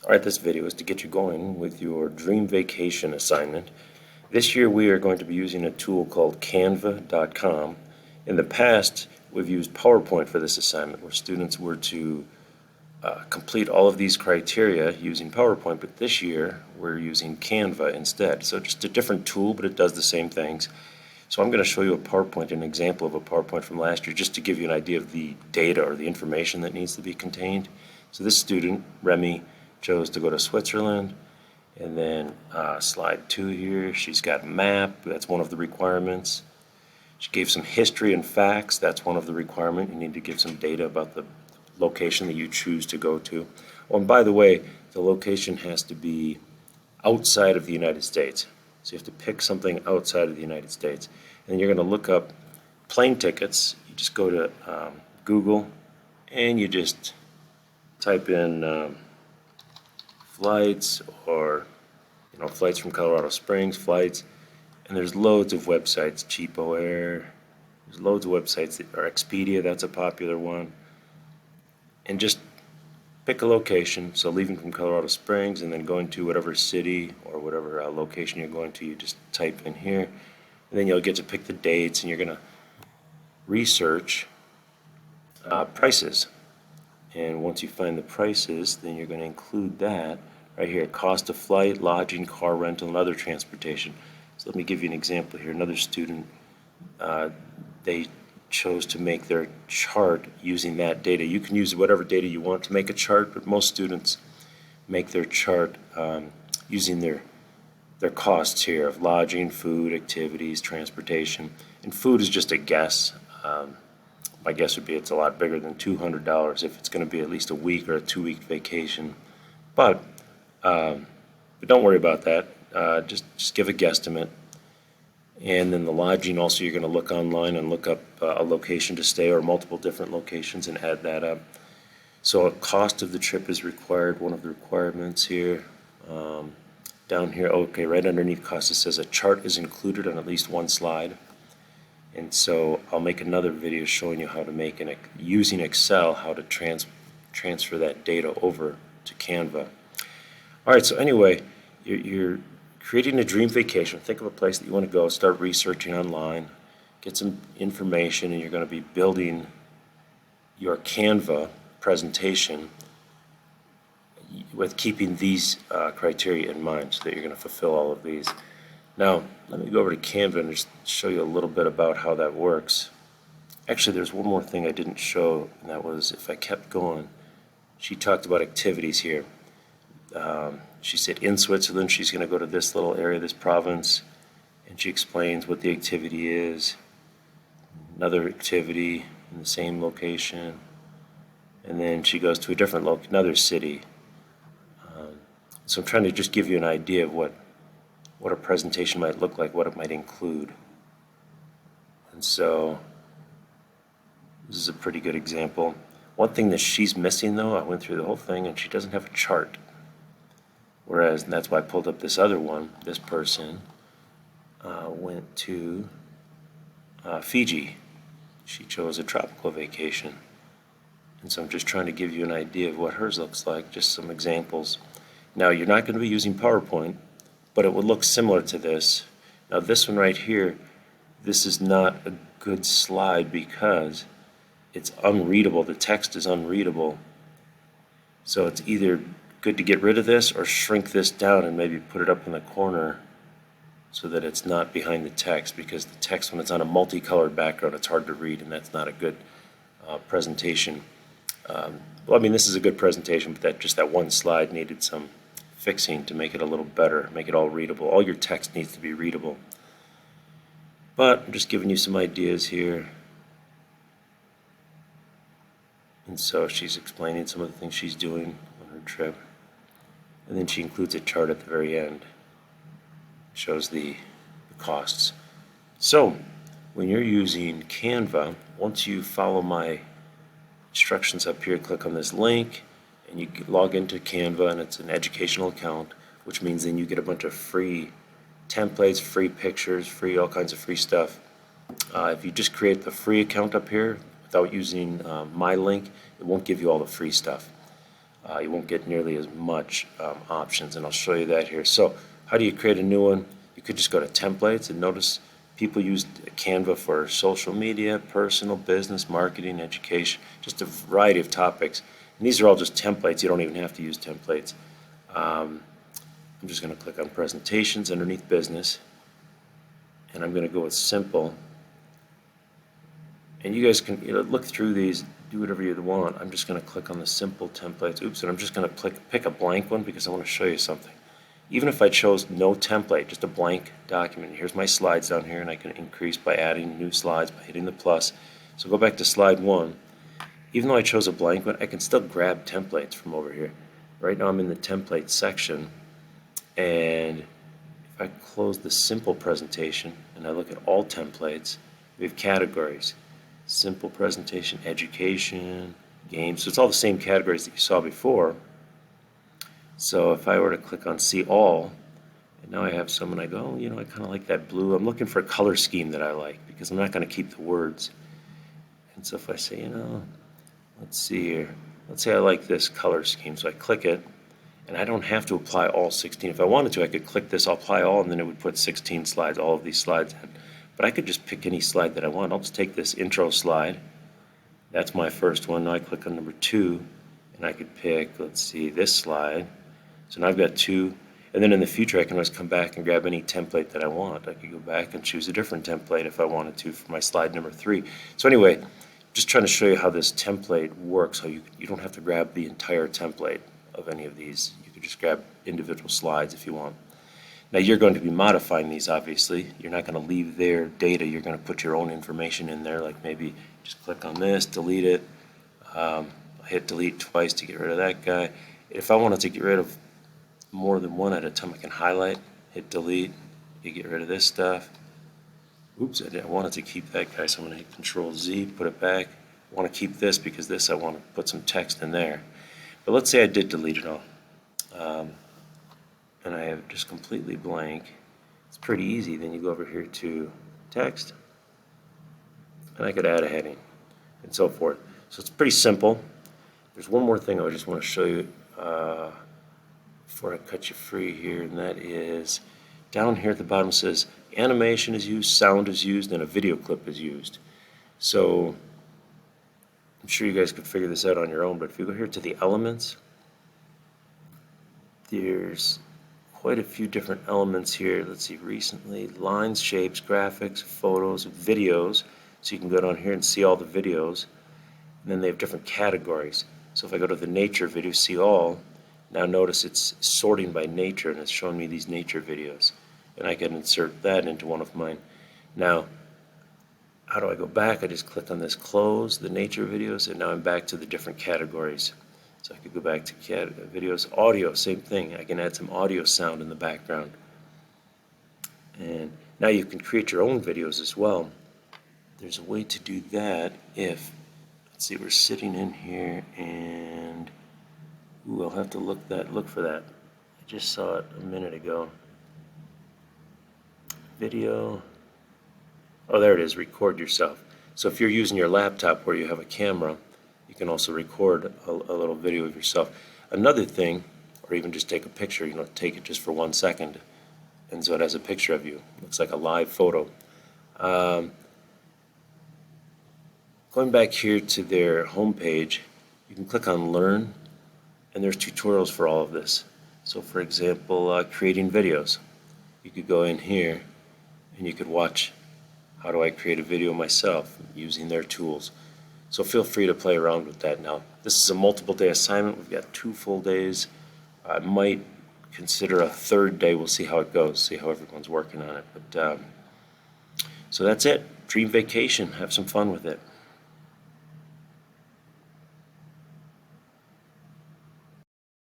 Alright, this video is to get you going with your dream vacation assignment. This year we are going to be using a tool called Canva.com. In the past, we've used PowerPoint for this assignment, where students were to complete all of these criteria using PowerPoint, but this year we're using Canva instead. So just a different tool, but it does the same things. So I'm going to show you a PowerPoint, an example of a PowerPoint from last year, just to give you an idea of the data or the information that needs to be contained. So this student, Remy, chose to go to Switzerland, and then slide 2 here, she's got a map, that's one of the requirements. She gave some history and facts, that's one of the requirements. You need to give some data about the location that you choose to go to. Oh, and by the way, the location has to be outside of the United States. So you have to pick something outside of the United States. And you're going to look up plane tickets. You just go to Google and you just type in flights, or flights from Colorado Springs, flights, and there's loads of websites. Cheapo Air, there's loads of websites that are Expedia, that's a popular one. And just pick a location, so leaving from Colorado Springs and then going to whatever city or whatever location you're going to, you just type in here, and then you'll get to pick the dates, and you're going to research prices. And once you find the prices, then you're going to include that right here: cost of flight, lodging, car rental, and other transportation. So let me give you an example here. Another student, they chose to make their chart using that data. You can use whatever data you want to make a chart, but most students make their chart using their costs here of lodging, food, activities, transportation. And food is just a guess. My guess would be it's a lot bigger than $200 if it's going to be at least a week or a 2-week vacation. But don't worry about that. Just give a guesstimate. And then the lodging, also, you're going to look online and look up a location to stay or multiple different locations and add that up. So a cost of the trip is required, one of the requirements here. Down here, okay, right underneath cost, it says a chart is included on at least one slide. And so I'll make another video showing you how to make using Excel, how to transfer that data over to Canva. Alright, so anyway, you're creating a dream vacation. Think of a place that you want to go, start researching online, get some information, and you're going to be building your Canva presentation with keeping these criteria in mind, so that you're going to fulfill all of these. Now, let me go over to Canva and just show you a little bit about how that works. Actually, there's one more thing I didn't show, and that was, if I kept going, she talked about activities here. She said in Switzerland she's going to go to this little area, this province, and she explains what the activity is. Another activity in the same location, and then she goes to a different another city. So I'm trying to just give you an idea of what a presentation might look like, what it might include. And so this is a pretty good example. One thing that she's missing, though, I went through the whole thing, and she doesn't have a chart. Whereas, and that's why I pulled up this other one, this person went to Fiji. She chose a tropical vacation. And so I'm just trying to give you an idea of what hers looks like, just some examples. Now, you're not going to be using PowerPoint, but it would look similar to this. Now, this one right here, this is not a good slide because it's unreadable. The text is unreadable. So it's either good to get rid of this or shrink this down and maybe put it up in the corner so that it's not behind the text, because the text, when it's on a multicolored background, it's hard to read, and that's not a good presentation. Well, I mean, this is a good presentation, but just that one slide needed some fixing to make it a little better, make it all readable. All your text needs to be readable. But I'm just giving you some ideas here. And so she's explaining some of the things she's doing on her trip. And then she includes a chart at the very end. It shows the costs. So when you're using Canva, once you follow my instructions up here, click on this link, and you log into Canva, and it's an educational account, which means then you get a bunch of free templates, free pictures, free all kinds of free stuff. If you just create the free account up here without using my link, it won't give you all the free stuff. You won't get nearly as much options, and I'll show you that here. So how do you create a new one? You could just go to templates, and notice people use Canva for social media, personal, business, marketing, education, just a variety of topics. And these are all just templates. You don't even have to use templates. I'm just going to click on presentations underneath business, and I'm going to go with simple. And you guys can look through these, do whatever you want. I'm just going to click on the simple templates. Oops, and I'm just going to pick a blank one because I want to show you something. Even if I chose no template, just a blank document, here's my slides down here, and I can increase by adding new slides by hitting the plus. So go back to slide 1. Even though I chose a blank one, I can still grab templates from over here. Right now I'm in the template section, and if I close the simple presentation and I look at all templates, we have categories. Simple presentation, education, games. So it's all the same categories that you saw before. So if I were to click on see all, and now I have some, and I go, I kind of like that blue. I'm looking for a color scheme that I like because I'm not going to keep the words. And so if I say, let's see here. Let's say I like this color scheme. So I click it, and I don't have to apply all 16. If I wanted to, I could click this, I'll apply all, and then it would put 16 slides, all of these slides in. But I could just pick any slide that I want. I'll just take this intro slide. That's my first one. Now I click on number 2, and I could pick, let's see, this slide. So now I've got 2. And then in the future, I can always come back and grab any template that I want. I could go back and choose a different template if I wanted to for my slide number 3. So anyway, just trying to show you how this template works, how you don't have to grab the entire template of any of these. You could just grab individual slides if you want. Now you're going to be modifying these, obviously. You're not going to leave their data. You're going to put your own information in there, like maybe just click on this, delete it. I hit delete twice to get rid of that guy. If I wanted to get rid of more than one at a time, I can highlight, hit delete, you get rid of this stuff. Oops, I wanted to keep that guy, so I'm going to hit Control Z, put it back. I want to keep this because this I want to put some text in there. But let's say I did delete it all. And I have just completely blank. It's pretty easy. Then you go over here to text, and I could add a heading and so forth. So it's pretty simple. There's one more thing I just want to show you before I cut you free here, and that is down here at the bottom. It says animation is used, sound is used, and a video clip is used. So I'm sure you guys could figure this out on your own, but if you go here to the elements, there's quite a few different elements here. Let's see, recently, lines, shapes, graphics, photos, videos. So you can go down here and see all the videos. And then they have different categories. So if I go to the nature video, see all, now notice it's sorting by nature, and it's showing me these nature videos. And I can insert that into one of mine. Now, how do I go back? I just click on this close, the nature videos, and now I'm back to the different categories. So I could go back to videos, audio, same thing. I can add some audio sound in the background. And now you can create your own videos as well. There's a way to do that if, let's see, we're sitting in here and, I'll have to look for that. I just saw it a minute ago. Video, oh, there it is, record yourself. So if you're using your laptop where you have a camera, you can also record a little video of yourself. Another thing, or even just take a picture, take it just for 1 second, and so it has a picture of you. Looks like a live photo. Going back here to their home page, you can click on Learn, and there's tutorials for all of this. So for example, creating videos. You could go in here, and you could watch how do I create a video myself using their tools. So feel free to play around with that. Now, this is a multiple day assignment. We've got 2 full days. I might consider a 3rd day. We'll see how it goes, see how everyone's working on it. But so that's it. Dream vacation. Have some fun with it.